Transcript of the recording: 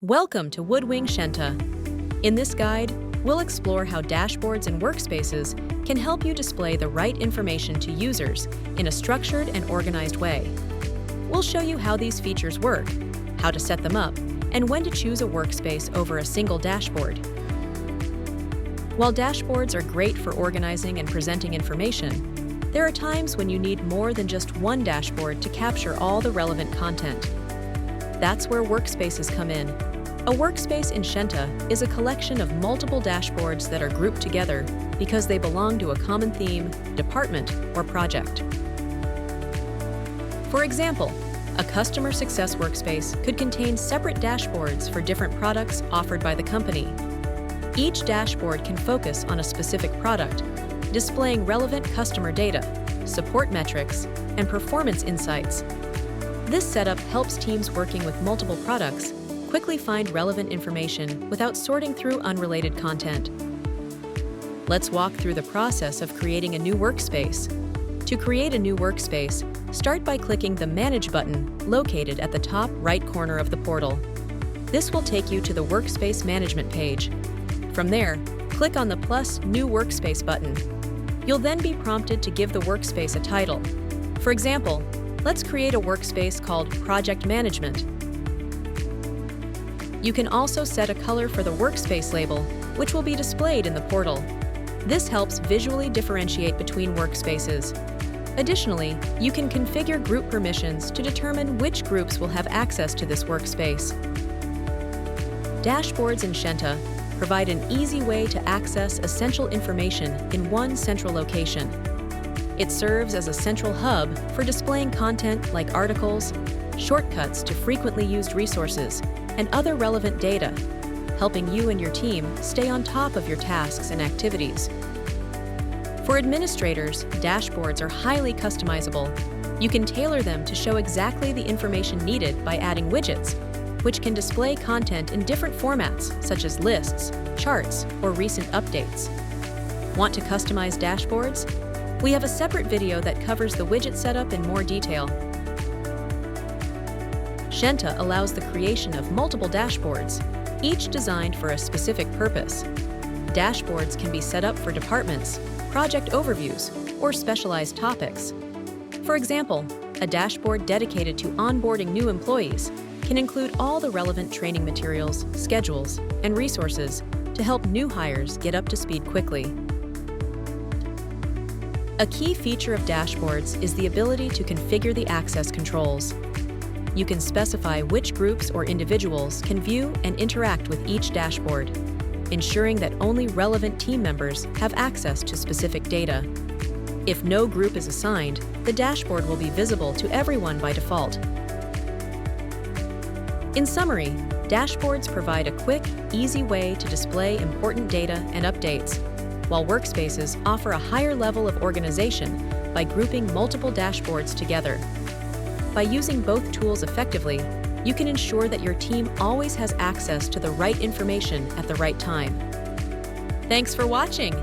Welcome to WoodWing Scienta. In this guide, we'll explore how dashboards and workspaces can help you display the right information to users in a structured and organized way. We'll show you how these features work, how to set them up, and when to choose a workspace over a single dashboard. While dashboards are great for organizing and presenting information, there are times when you need more than just one dashboard to capture all the relevant content. That's where workspaces come in. A workspace in Scienta is a collection of multiple dashboards that are grouped together because they belong to a common theme, department, or project. For example, a customer success workspace could contain separate dashboards for different products offered by the company. Each dashboard can focus on a specific product, displaying relevant customer data, support metrics, and performance insights. This setup helps teams working with multiple products quickly find relevant information without sorting through unrelated content. Let's walk through the process of creating a new workspace. To create a new workspace, start by clicking the Manage button located at the top right corner of the portal. This will take you to the Workspace Management page. From there, click on the plus New Workspace button. You'll then be prompted to give the workspace a title. For example, let's create a workspace called Project Management. You can also set a color for the workspace label, which will be displayed in the portal. This helps visually differentiate between workspaces. Additionally, you can configure group permissions to determine which groups will have access to this workspace. Dashboards in Scienta provide an easy way to access essential information in one central location. It serves as a central hub for displaying content like articles, shortcuts to frequently used resources, and other relevant data, helping you and your team stay on top of your tasks and activities. For administrators, dashboards are highly customizable. You can tailor them to show exactly the information needed by adding widgets, which can display content in different formats such as lists, charts, or recent updates. Want to customize dashboards? We have a separate video that covers the widget setup in more detail. Scienta allows the creation of multiple dashboards, each designed for a specific purpose. Dashboards can be set up for departments, project overviews, or specialized topics. For example, a dashboard dedicated to onboarding new employees can include all the relevant training materials, schedules, and resources to help new hires get up to speed quickly. A key feature of dashboards is the ability to configure the access controls. You can specify which groups or individuals can view and interact with each dashboard, ensuring that only relevant team members have access to specific data. If no group is assigned, the dashboard will be visible to everyone by default. In summary, dashboards provide a quick, easy way to display important data and updates, while workspaces offer a higher level of organization by grouping multiple dashboards together. By using both tools effectively, you can ensure that your team always has access to the right information at the right time. Thanks for watching!